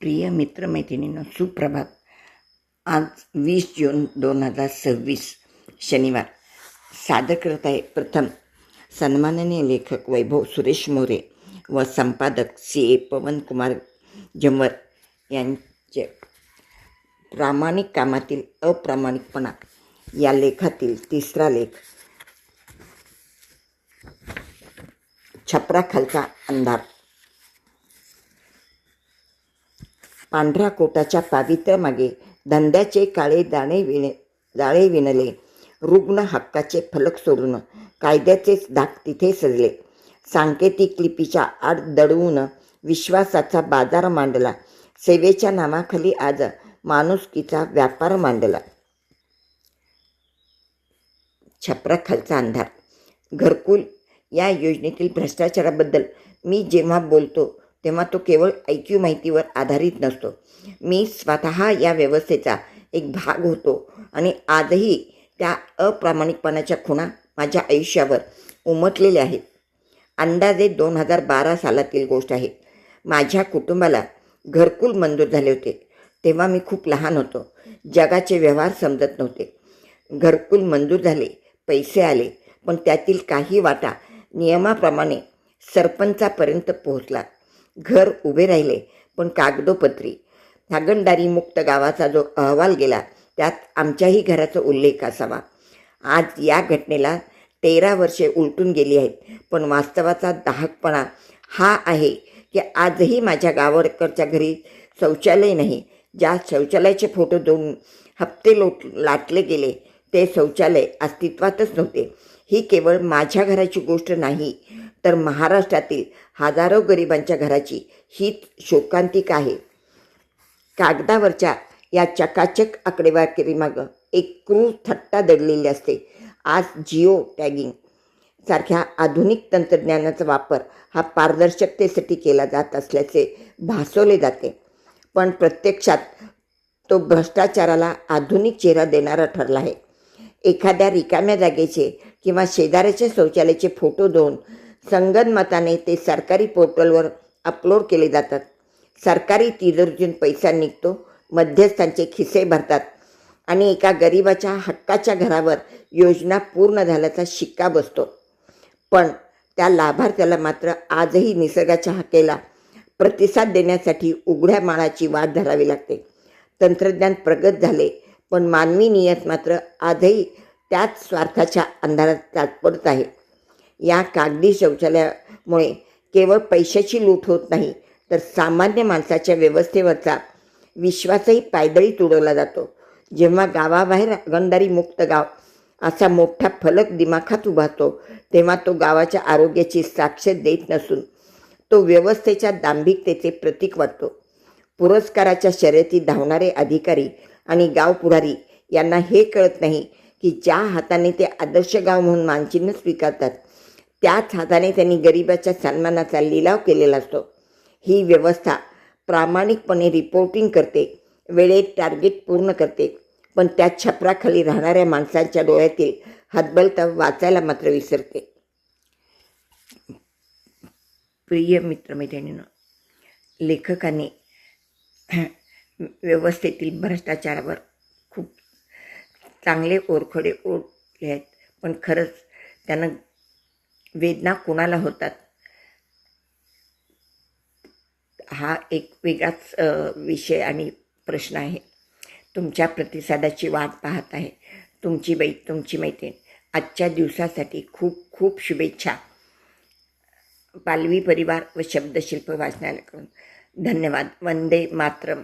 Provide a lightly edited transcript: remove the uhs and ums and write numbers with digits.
प्रिय मित्रमैत्रिणींनो, सुप्रभात. आज 20 जून 2026 शनिवार. सादर करत आहे प्रथम सन्माननीय लेखक वैभव सुरेश मोरे व संपादक CA पवन कुमार जंवर यांचे प्रामाणिक कामातील अप्रामाणिकपणा या लेखातील तिसरा लेख, छपराखालचा अंधार. पांढऱ्या कोटाच्या पावित्र्यामागे धंद्याचे काळे जाळे विणले, रुग्ण हक्काचे फलक सोडून कायद्याचेच धाक तिथे सजले. सांकेतिक लिपीच्या आड दडवून विश्वासाचा बाजार मांडला, सेवेच्या नावाखाली आज माणुसकीचा व्यापार मांडला. छपराखालचा अंधार. घरकुल या योजनेतील भ्रष्टाचाराबद्दल मी जेव्हा बोलतो तेव्हा तो केवळ ऐकीव माहितीवर आधारित नसतो. मी स्वतः या व्यवस्थेचा एक भाग होतो आणि आजही त्या अप्रामाणिकपणाच्या खुणा माझ्या आयुष्यावर उमटलेल्या आहेत. अंदाजे 2012 सालातील गोष्ट आहे. माझ्या कुटुंबाला घरकुल मंजूर झाले होते. तेव्हा मी खूप लहान होतो. जगाचे व्यवहार समजत नव्हते. घरकुल मंजूर झाले, पैसे आले, पण त्यातील काही वाटा नियमाप्रमाणे सरपंचापर्यंत पोहोचला. घर उभे राहिले, पण कागदोपत्री हागणदारी मुक्त गावाचा जो अहवाल गेला त्यात आमच्याही घराचा उल्लेख असावा. आज या घटनेला 13 वर्षे उलटून गेली आहेत, पण वास्तवाचा दाहकपणा हा आहे की आजही माझ्या गावाकडच्या घरी शौचालय नाही. ज्या शौचालयाचे फोटो देऊन हप्ते लाटले गेले ते शौचालय अस्तित्वातच नव्हते. ही केवळ माझ्या घराची गोष्ट नाही, तर महाराष्ट्रातील हजारो गरिबांच्या घराची हीच शोकांतिका आहे. कागदावरच्या या चकाचक आकडेवारीमागं एक क्रूर थट्टा दडलेली असते. आज जिओ टॅगिंग सारख्या आधुनिक तंत्रज्ञानाचा वापर हा पारदर्शकतेसाठी केला जात असल्याचे भासवले जाते, पण प्रत्यक्षात तो भ्रष्टाचाराला आधुनिक चेहरा देणारा ठरला आहे. एखाद्या रिकाम्या जागेचे किंवा शेजाऱ्याच्या शौचालयाचे फोटो देऊन संगनमताने ते सरकारी पोर्टलवर अपलोड केले जातात. सरकारी तिजोरीतून पैसा निघतो, मध्यस्थांचे खिसे भरतात आणि एका गरिबाच्या हक्काच्या घरावर योजना पूर्ण झाल्याचा शिक्का बसतो. पण त्या लाभार्थ्याला मात्र आजही निसर्गाच्या हाकेला प्रतिसाद देण्यासाठी उघड्या माळाची वाट धरावी लागते. तंत्रज्ञान प्रगत झाले, पण मानवी नियत मात्र आजही त्याच स्वार्थाच्या अंधारात ताटपडत आहे. या कागदी शौचालयामुळे केवळ पैशाची लूट होत नाही, तर सामान्य माणसाच्या व्यवस्थेवरचा विश्वासही पायदळीत उडवला जातो. जेव्हा गावाबाहेर हागणदारी मुक्त गाव असा मोठा फलक दिमाखात उभारतो, तेव्हा तो गावाच्या आरोग्याची साक्ष देत नसून तो व्यवस्थेच्या दांभिकतेचे प्रतीक वाटतो. पुरस्काराच्या शर्यतीत धावणारे अधिकारी आणि गाव पुढारी यांना हे कळत नाही की ज्या हाताने ते आदर्श गाव म्हणून मानचिन्ह स्वीकारतात, त्याच हाताने त्यांनी गरिबाच्या सन्मानाचा लिलाव केलेला असतो. ही व्यवस्था प्रामाणिकपणे रिपोर्टिंग करते, वेळेत टार्गेट पूर्ण करते, पण त्या छपराखाली राहणाऱ्या माणसांच्या डोळ्यातील हतबलता वाचायला मात्र विसरते. प्रिय मित्रमैत्रिणींनो, लेखकाने व्यवस्थेतील भ्रष्टाचारावर खूप चांगले ओरखडे ओढले आहेत, पण खरंच त्यांना वेदना कोणाला होतात हा एक वेगळाच विषय आणि प्रश्न आहे. तुमच्या प्रतिसादाची वाट पाहत आहे तुमची मैत्रीण. आजच्या दिवसासाठी खूप खूप शुभेच्छा. पालवी परिवार व शब्दशिल्प वाचनालयाकडून धन्यवाद. वंदे मातरम.